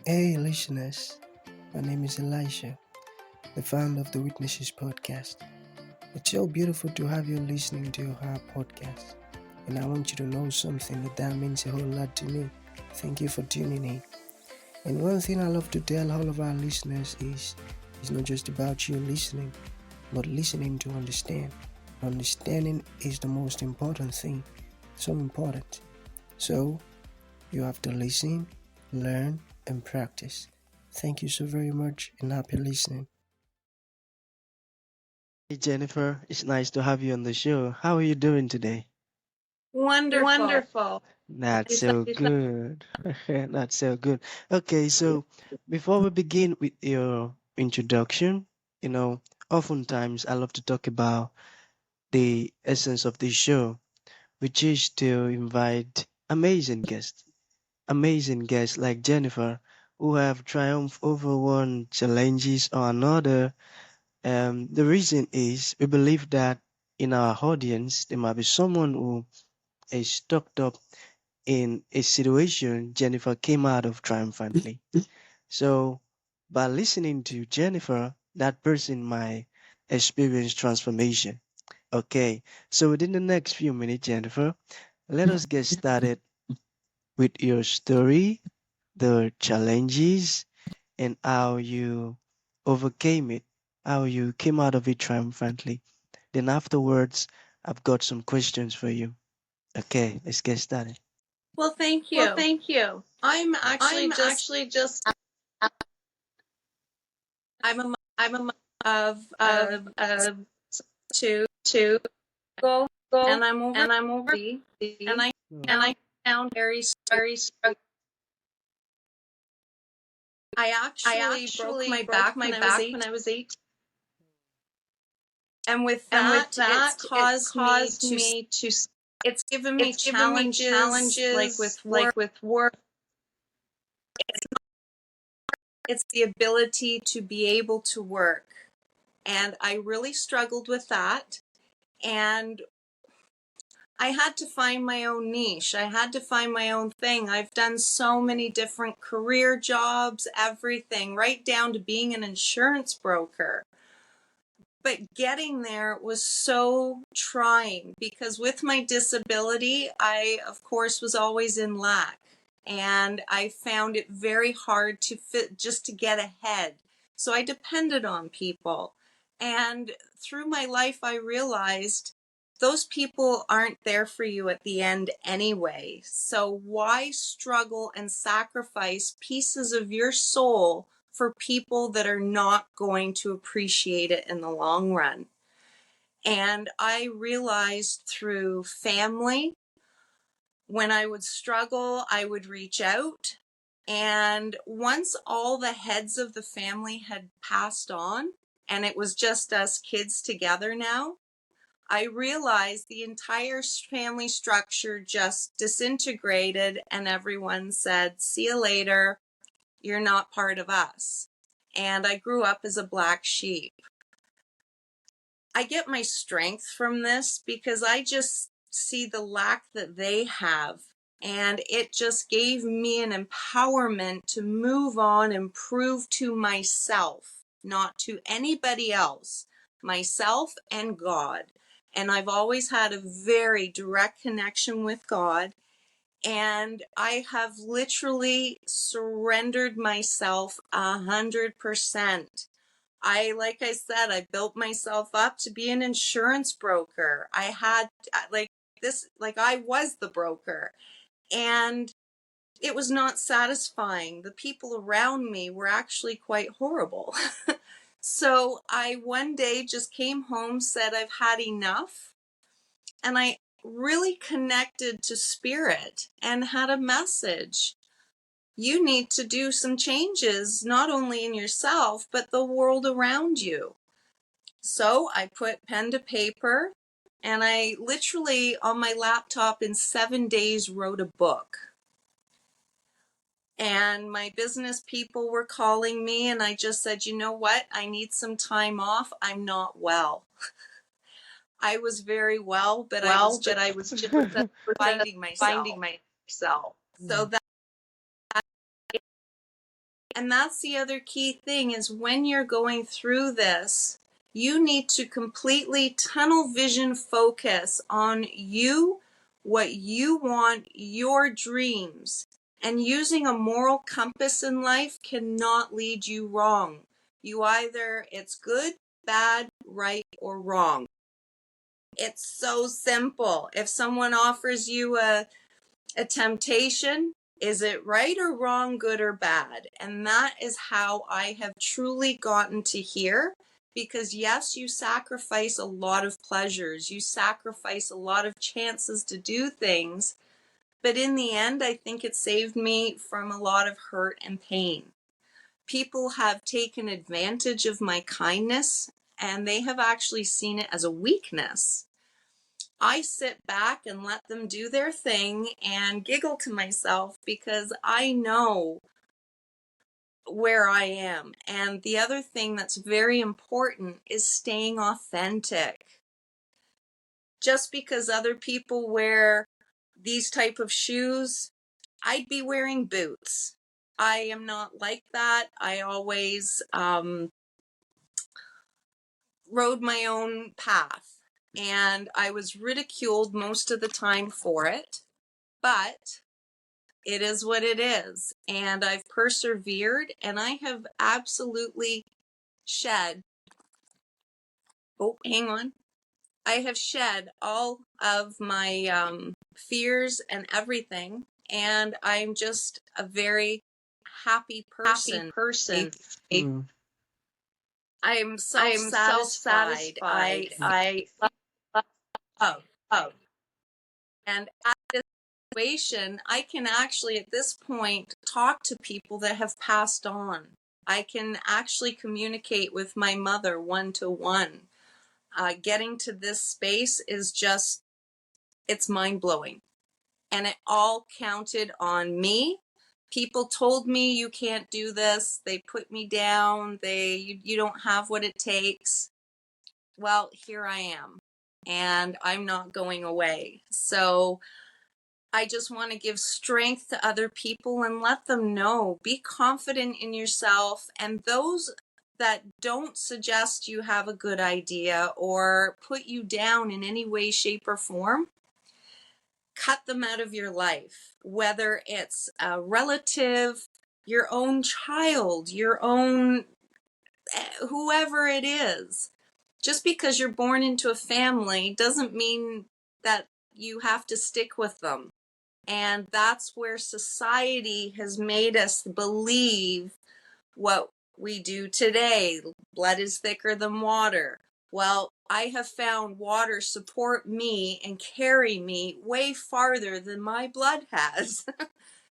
Hey, listeners, my name is Elisha, the founder of the Witnesses podcast. It's so beautiful to have you listening to our podcast, and I want you to know something that means a whole lot to me. Thank you for tuning in. And one thing I love to tell all of our listeners is it's not just about you listening, but listening to understand. Understanding is the most important thing, so important. So, you have to listen, learn, and practice. Thank you so very much and happy listening. Hey Jennifer, it's nice to have you on the show. How are you doing today? Wonderful. Wonderful. That's You said so good. That's so good. Okay, so before we begin with your introduction, you know, oftentimes I love to talk about the essence of this show, which is to invite amazing guests like Jennifer, who have triumphed over one challenges or another. The reason is we believe that in our audience there might be someone who is stuck up in a situation Jennifer came out of triumphantly. So by listening to Jennifer, that person might experience transformation. Okay, so within the next few minutes, Jennifer, let us get started with your story, the challenges, and how you overcame it, how you came out of it triumphantly. Then afterwards, I've got some questions for you. Okay, let's get started. well, thank Well, you. thank you. I'm actually I'm just actually just I'm a mother I'm a mom of of two two go go and I'm over and I'm over 50 and 50 I and found I found very very struggling. I I actually broke actually my broke back my when I was back when 8, I was 8, and with and with that that it caused me to it's given me it's given me challenges like challenges with like work. with work. It's the ability to be able to work, and I really struggled with that. And I had to find my own niche. I had to find my own thing. I've done so many different career jobs, everything, right down to being an insurance broker. But getting there was so trying because with my disability, I, of course, was always in lack. And I found it very hard to fit just to get ahead. So I depended on people. And through my life, I realized those people aren't there for you at the end anyway. So why struggle and sacrifice pieces of your soul for people that are not going to appreciate it in the long run? And I realized through family, when I would struggle, I would reach out. And once all the heads of the family had passed on, and it was just us kids together now, I realized the entire family structure just disintegrated, and everyone said, "See you later, you're not part of us." And I grew up as a black sheep. I get my strength from this because I just see the lack that they have. And it just gave me an empowerment to move on and prove to myself, not to anybody else, myself and God. And I've always had a very direct connection with God. And I have literally surrendered myself 100%. Like I said, I built myself up to be an insurance broker. I had I was the broker, and it was not satisfying. The people around me were actually quite horrible. So I one day just came home, said I've had enough, and I really connected to spirit and had a message. You need to do some changes, not only in yourself, but the world around you. So I put pen to paper, and I literally on my laptop in 7 days wrote a book. And my business people were calling me, and I just said, you know what? I need some time off. I'm not well. I was very well, but I was just but I was just finding finding myself. myself. So And that's the other key thing is when you're going through this, you need to completely tunnel vision focus on you, what you want, your dreams. And using a moral compass in life cannot lead you wrong. You either, it's good, bad, right, or wrong. It's so simple. If someone offers you a temptation, is it right or wrong, good or bad? And that is how I have truly gotten to here. Because yes, you sacrifice a lot of pleasures, you sacrifice a lot of chances to do things, but in the end, I think it saved me from a lot of hurt and pain. People have taken advantage of my kindness, and they have actually seen it as a weakness. I sit back and let them do their thing and giggle to myself because I know where I am. And the other thing that's very important is staying authentic. Just because other people wear these type of shoes, I'd be wearing boots. I am not like that. I always rode my own path, and I was ridiculed most of the time for it. But it is what it is. And I've persevered, and I have absolutely shed. Oh, hang on. I have shed all of my fears and everything. And I'm just a very happy person. Mm. I'm self-satisfied. I love. And at this situation, I can actually at this point talk to people that have passed on. I can actually communicate with my mother one-to-one. Getting to this space is just, it's mind-blowing. And it all counted on me. People told me you can't do this. They put me down. You don't have what it takes. Well, here I am, and I'm not going away. So I just want to give strength to other people and let them know, be confident in yourself. And those that don't suggest you have a good idea or put you down in any way, shape, or form, cut them out of your life. Whether it's a relative, your own child, your own, whoever it is. Just because you're born into a family doesn't mean that you have to stick with them. And that's where society has made us believe what we do today. Blood is thicker than water. Well, I have found water support me and carry me way farther than my blood has.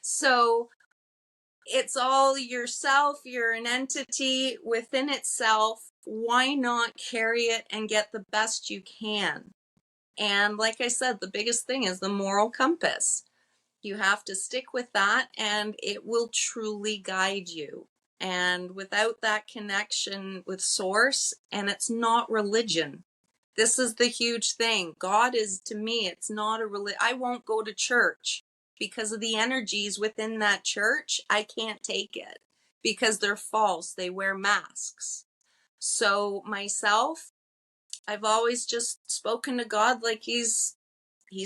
So it's all yourself. You're an entity within itself. Why not carry it and get the best you can? And like I said, the biggest thing is the moral compass. You have to stick with that, and it will truly guide you. And without that connection with source, and it's not religion. This is the huge thing. God is, to me, it's not a religion. I won't go to church because of the energies within that church. I can't take it because they're false. They wear masks. So myself, I've always just spoken to God like he's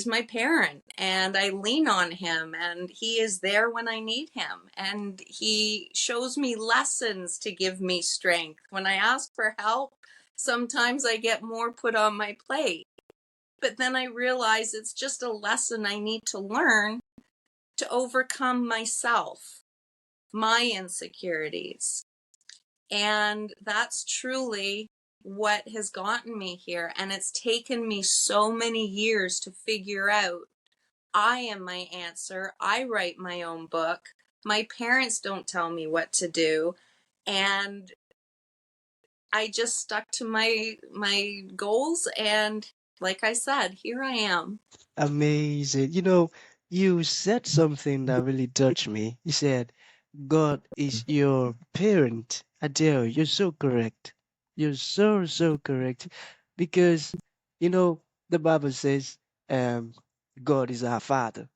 my parent, and I lean on him, and he is there when I need him, and he shows me lessons to give me strength. When I ask for help, sometimes I get more put on my plate, but then I realize it's just a lesson I need to learn to overcome myself, my insecurities. And that's truly what has gotten me here. And it's taken me so many years to figure out I am my answer. I write my own book. My parents don't tell me what to do. And I just stuck to my goals, and like I said, here I am. Amazing. You said something that really touched me. You said, God is your parent. Adele, you're so correct. You're so, so correct. Because, the Bible says, um, God is our Father.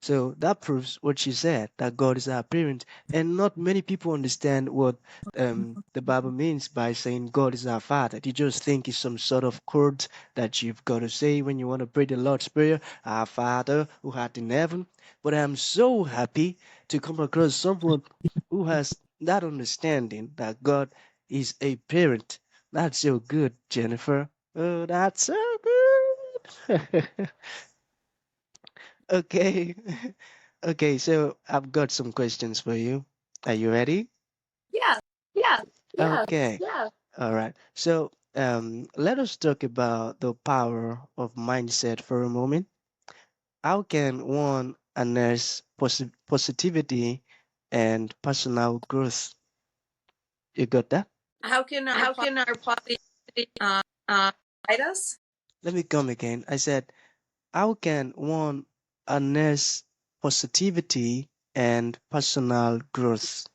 So that proves what you said, that God is our parent. And not many people understand what the Bible means by saying God is our Father. They just think it's some sort of code that you've got to say when you want to pray the Lord's Prayer, Our Father who art in heaven. But I'm so happy to come across someone who has that understanding that God is a parent. That's so good, Jennifer. Oh, that's so good. Okay. Okay, so I've got some questions for you. Are you ready? Yeah. Yeah. Okay. Yeah. All right. So, let us talk about the power of mindset for a moment. How can one harness positivity and personal growth? You got that? How can our How positivity can our positivity uh, uh, guide us? Let me come again. I said, how can one harness positivity and personal growth?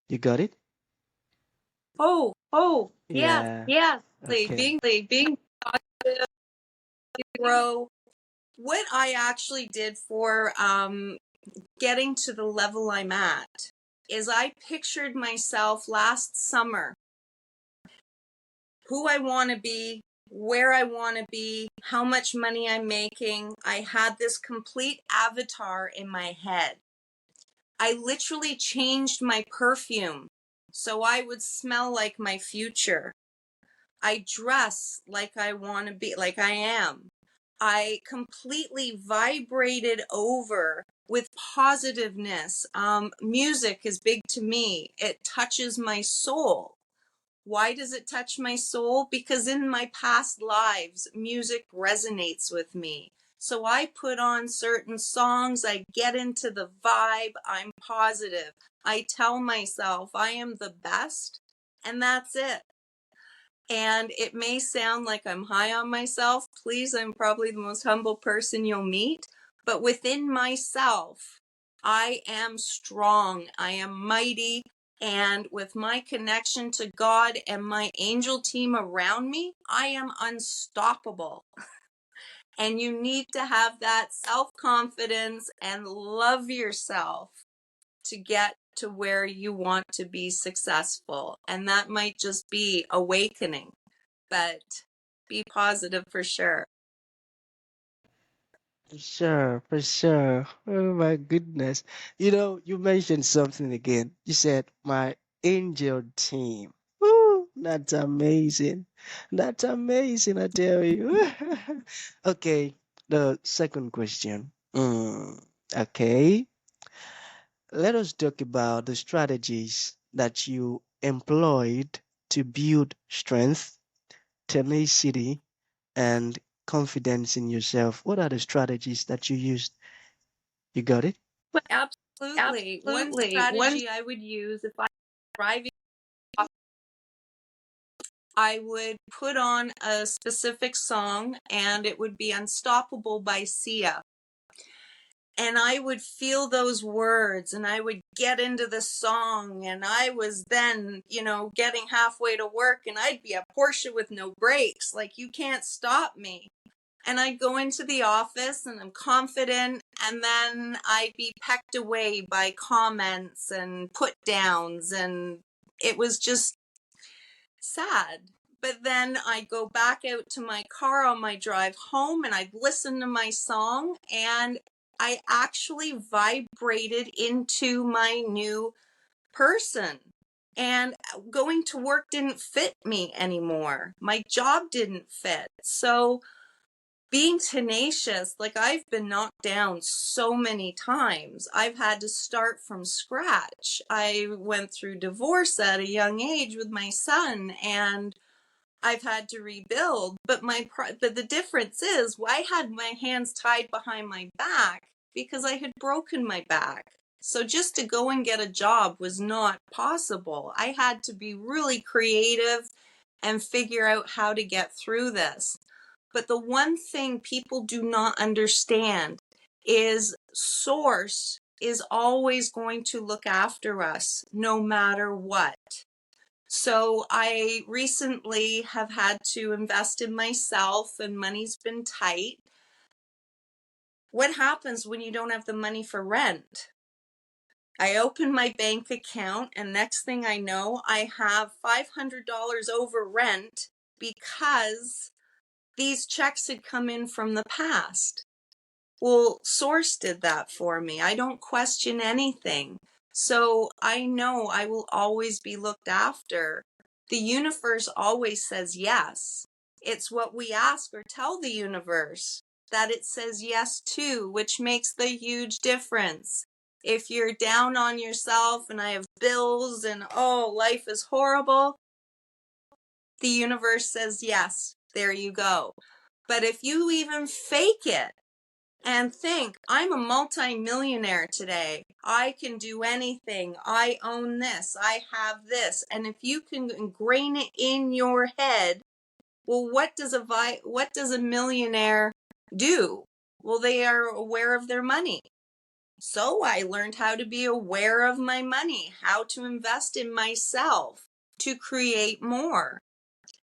You got it? Oh, Oh, yes. yeah. Yeah. Okay. Being Being grow. What I actually did for getting to the level I'm at is I pictured myself last summer, who I want to be, where I want to be, how much money I'm making. I had this complete avatar in my head. I literally changed my perfume so I would smell like my future. I dress like I want to be, like I am. I completely vibrated over with positiveness. Music is big to me. It touches my soul. Why does it touch my soul? Because in my past lives, music resonates with me. So I put on certain songs, I get into the vibe, I'm positive. I tell myself I am the best, and that's it. And it may sound like I'm high on myself. Please, I'm probably the most humble person you'll meet. But within myself, I am strong. I am mighty. And with my connection to God and my angel team around me, I am unstoppable. And you need to have that self confidence and love yourself to get to where you want to be successful. And that might just be awakening, but be positive for sure. For sure, for sure. Oh my goodness. You know, you mentioned something again. You said my angel team. Woo, that's amazing. That's amazing, I tell you. Okay, the second question. Okay, let us talk about the strategies that you employed to build strength, tenacity, and confidence in yourself. What are the strategies that you used? You got it? But absolutely. One Absolutely. One strategy I would use if I were driving, I would put on a specific song and it would be Unstoppable by Sia. And I would feel those words and I would get into the song. And I was then, getting halfway to work and I'd be a Porsche with no brakes. Like, you can't stop me. And I'd go into the office and I'm confident, and then I'd be pecked away by comments and put downs, and it was just sad. But then I'd go back out to my car on my drive home and I'd listen to my song, and I actually vibrated into my new person. And going to work didn't fit me anymore. My job didn't fit. So being tenacious, like, I've been knocked down so many times. I've had to start from scratch. I went through divorce at a young age with my son, and I've had to rebuild. But the difference is, I had my hands tied behind my back because I had broken my back. So just to go and get a job was not possible. I had to be really creative and figure out how to get through this. But the one thing people do not understand is Source is always going to look after us no matter what. So I recently have had to invest in myself and money's been tight. What happens when you don't have the money for rent? I open my bank account, and next thing I know, I have $500 over rent because these checks had come in from the past. Well, Source did that for me. I don't question anything. So I know I will always be looked after. The universe always says yes. It's what we ask or tell the universe that it says yes to, which makes the huge difference. If you're down on yourself and I have bills and oh, life is horrible, the universe says yes. There you go. But if you even fake it, and think, I'm a multi-millionaire today. I can do anything. I own this. I have this. And if you can ingrain it in your head, well, what does a millionaire do? Well, they are aware of their money. So I learned how to be aware of my money, how to invest in myself to create more.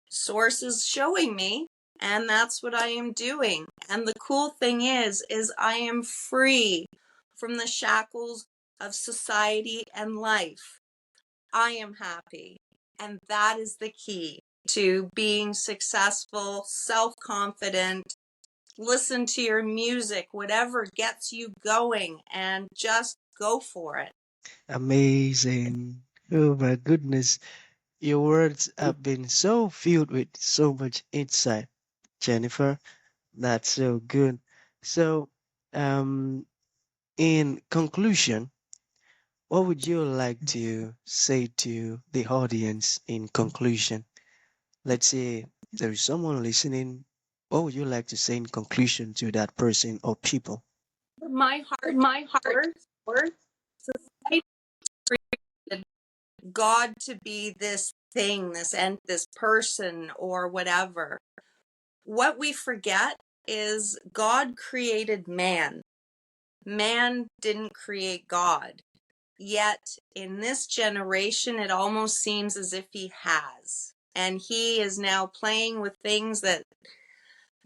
Source is showing me, and that's what I am doing. And the cool thing is I am free from the shackles of society and life. I am happy. And that is the key to being successful, self-confident. Listen to your music, whatever gets you going, and just go for it. Amazing. Oh my goodness. Your words have been so filled with so much insight, Jennifer. That's so good. So, um, in conclusion, what would you like to say to the audience in conclusion? Let's say there is someone listening. What would you like to say in conclusion to that person or people? My heart, My heart, or or society created God to be this thing, this person or whatever. What we forget is God created man. Man didn't create God. Yet in this generation, it almost seems as if he has. And he is now playing with things that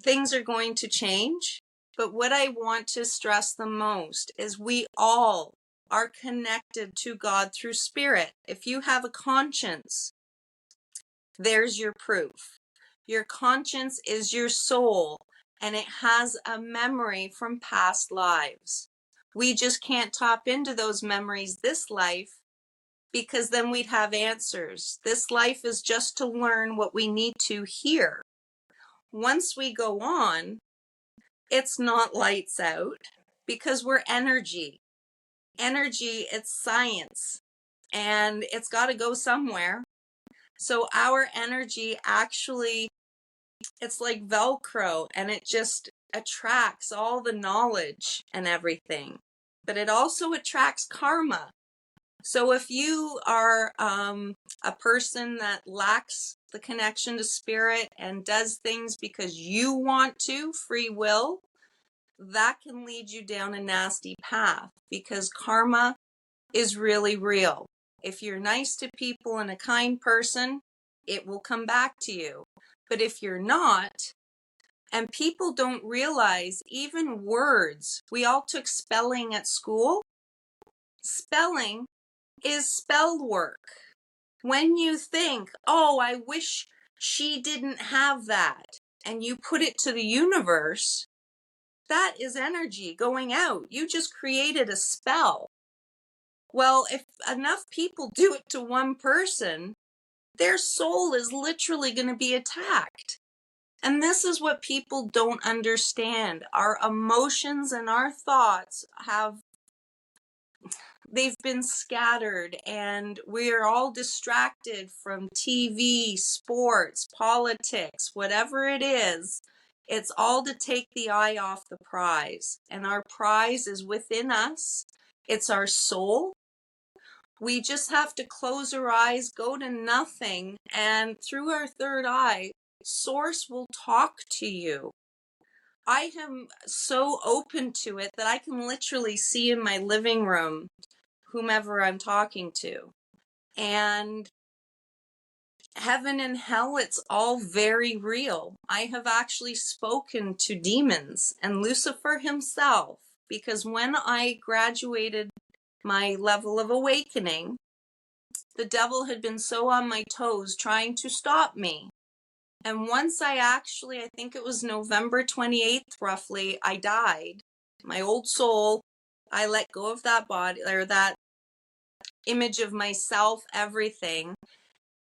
things are going to change. But what I want to stress the most is we all are connected to God through spirit. If you have a conscience, there's your proof. Your conscience is your soul, and it has a memory from past lives. We just can't tap into those memories this life because then we'd have answers. This life is just to learn what we need to hear. Once we go on, it's not lights out because we're energy. Energy, it's science, and it's got to go somewhere. So our energy actually, it's like Velcro, and it just attracts all the knowledge and everything. But it also attracts karma. So if you are a person that lacks the connection to spirit and does things because you want to, free will, that can lead you down a nasty path because karma is really real. If you're nice to people and a kind person, it will come back to you. But if you're not, and people don't realize even words, we all took spelling at school. Spelling is spell work. When you think, oh, I wish she didn't have that, and you put it to the universe, that is energy going out. You just created a spell. Well, if enough people do it to one person, their soul is literally going to be attacked. And this is what people don't understand. Our emotions and our thoughts they've been scattered, and we're all distracted from TV, sports, politics, whatever it is. It's all to take the eye off the prize. And our prize is within us. It's our soul. We just have to close our eyes, go to nothing, and through our third eye, Source will talk to you. I am so open to it that I can literally see in my living room whomever I'm talking to. And heaven and hell, it's all very real. I have actually spoken to demons and Lucifer himself, because when I graduated my level of awakening, the devil had been so on my toes trying to stop me. And once I think it was November 28th, roughly, I died. My old soul, I let go of that body, or that image of myself, everything.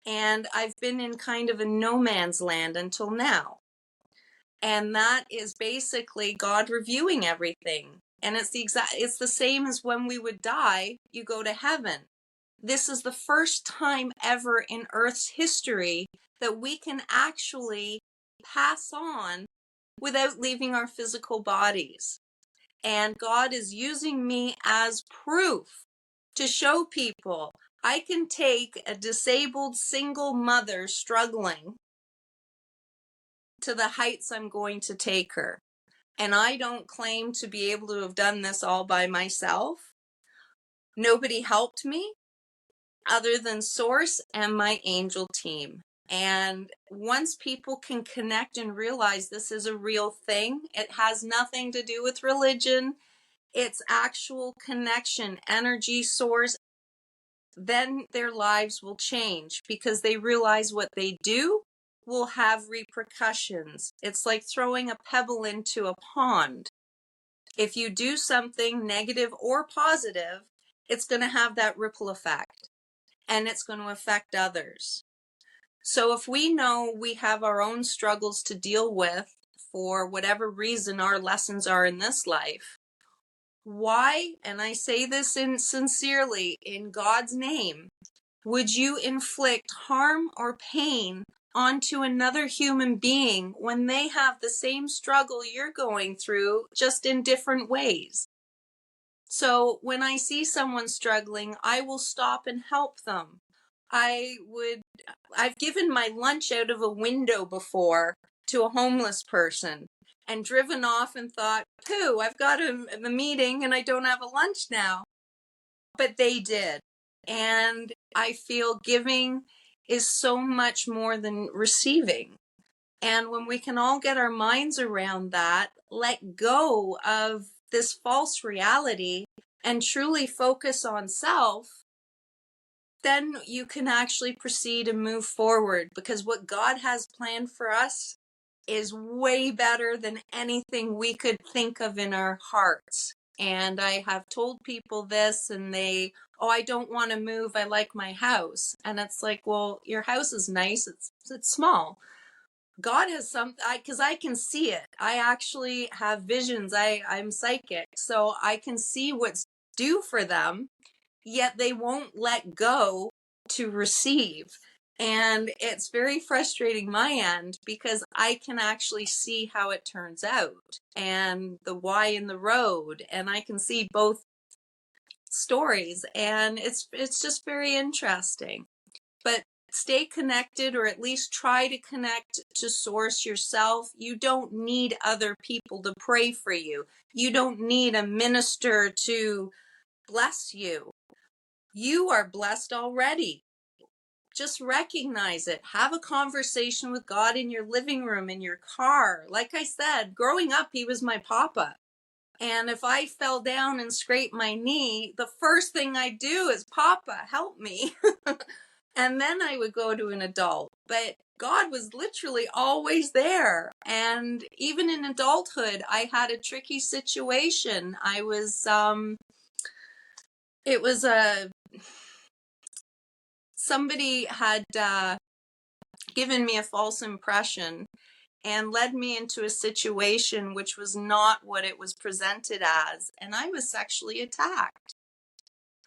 And I've been in kind of a no man's land until now. And that is basically God reviewing everything. And it's the same as when we would die, you go to heaven. This is the first time ever in Earth's history that we can actually pass on without leaving our physical bodies. And God is using me as proof to show people I can take a disabled single mother struggling to the heights I'm going to take her. And I don't claim to be able to have done this all by myself. Nobody helped me other than Source and my angel team. And once people can connect and realize this is a real thing, it has nothing to do with religion. It's actual connection, energy source, then their lives will change because they realize what they do will have repercussions. It's like throwing a pebble into a pond. If you do something negative or positive, it's going to have that ripple effect and it's going to affect others. So if we know we have our own struggles to deal with for whatever reason our lessons are in this life, why, and I say this sincerely in God's name, would you inflict harm or pain onto another human being when they have the same struggle you're going through, just in different ways? So when I see someone struggling, I will stop and help them. I've given my lunch out of a window before to a homeless person and driven off and thought, pooh, I've got a meeting and I don't have a lunch now. But they did. And I feel giving is so much more than receiving. And when we can all get our minds around that, let go of this false reality and truly focus on self, then you can actually proceed and move forward, because what God has planned for us is way better than anything we could think of in our hearts. And I have told people this and I don't want to move. I like my house. And it's like, well, your house is nice. It's small. God has something, because I can see it. I actually have visions. I'm psychic, so I can see what's due for them, yet they won't let go to receive. And it's very frustrating my end, because I can actually see how it turns out and the why in the road, and I can see both stories, and it's just very interesting. But stay connected, or at least try to connect to Source yourself. You don't need other people to pray for you. You don't need a minister to bless you. You are blessed already. Just recognize it. Have a conversation with God in your living room, in your car. Like I said, growing up, he was my papa. And if I fell down and scraped my knee, the first thing I do is, Papa, help me. And then I would go to an adult. But God was literally always there. And even in adulthood, I had a tricky situation. It was somebody had given me a false impression and led me into a situation which was not what it was presented as. And I was sexually attacked.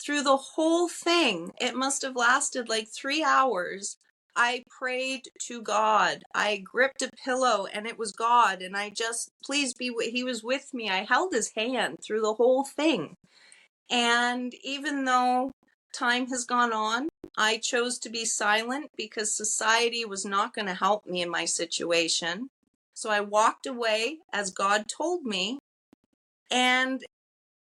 Through the whole thing, it must have lasted like 3 hours. I prayed to God. I gripped a pillow and it was God. And I just, please be, he was with me. I held his hand through the whole thing. And even though time has gone on, I chose to be silent because society was not going to help me in my situation. So I walked away as God told me. And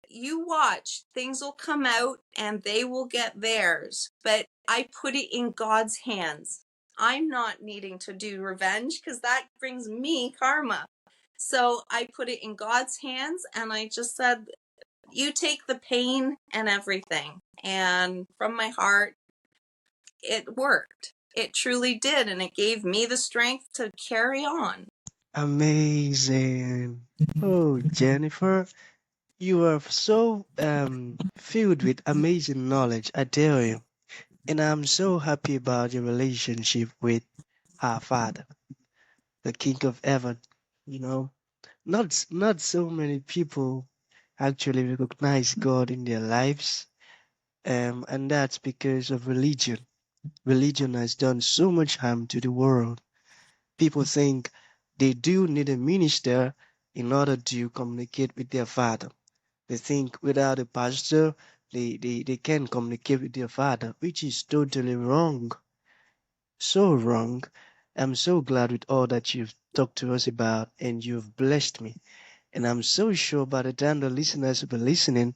you watch, things will come out and they will get theirs. But I put it in God's hands. I'm not needing to do revenge because that brings me karma. So I put it in God's hands and I just said, you take the pain and everything. And from my heart, it worked. It truly did. And it gave me the strength to carry on. Amazing. Oh, Jennifer, you are so filled with amazing knowledge, I tell you. And I'm so happy about your relationship with our Father, the King of Heaven. You know, not so many people actually recognize God in their lives, and that's because of religion. Religion has done so much harm to the world. People think they do need a minister in order to communicate with their Father. They think without a pastor, they can communicate with their Father, which is totally wrong. So wrong. I'm so glad with all that you've talked to us about and you've blessed me. And I'm so sure by the time the listeners will be listening,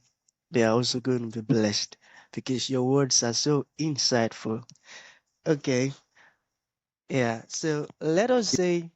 they are also going to be blessed because your words are so insightful. Okay, yeah. So let us say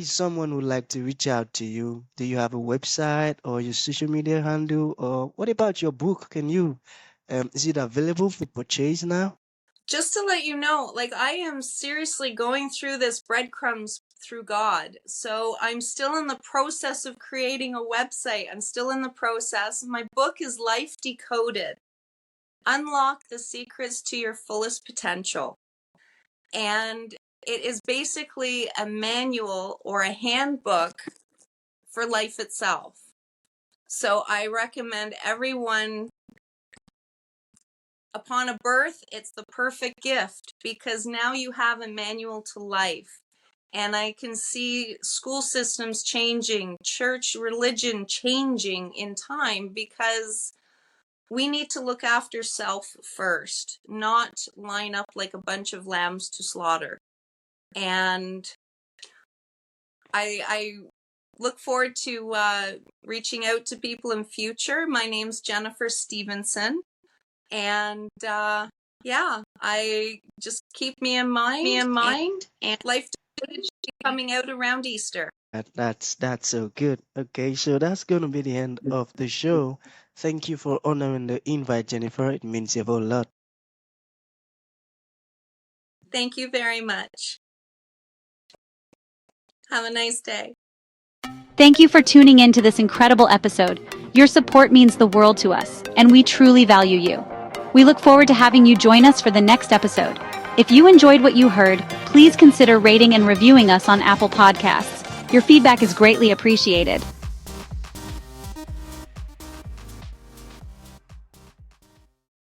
someone would like to reach out to you. Do you have a website or your social media handle? Or what about your book? Is it available for purchase now? Just to let you know, like, I am seriously going through this breadcrumbs through God. So I'm still in the process of creating a website. I'm still in the process. My book is Life Decoded. Unlock the secrets to your fullest potential. And it is basically a manual or a handbook for life itself. So I recommend everyone, upon a birth, it's the perfect gift because now you have a manual to life. And I can see school systems changing, church religion changing in time because we need to look after self first, not line up like a bunch of lambs to slaughter. And I look forward to reaching out to people in future. My name's Jennifer Stevenson. And yeah, I just keep me in mind. And Life Decoded should be coming out around Easter. That's so good. Okay, so that's gonna be the end of the show. Thank you for honoring the invite, Jennifer. It means a whole lot. Thank you very much. Have a nice day. Thank you for tuning in to this incredible episode. Your support means the world to us, and we truly value you. We look forward to having you join us for the next episode. If you enjoyed what you heard, please consider rating and reviewing us on Apple Podcasts. Your feedback is greatly appreciated.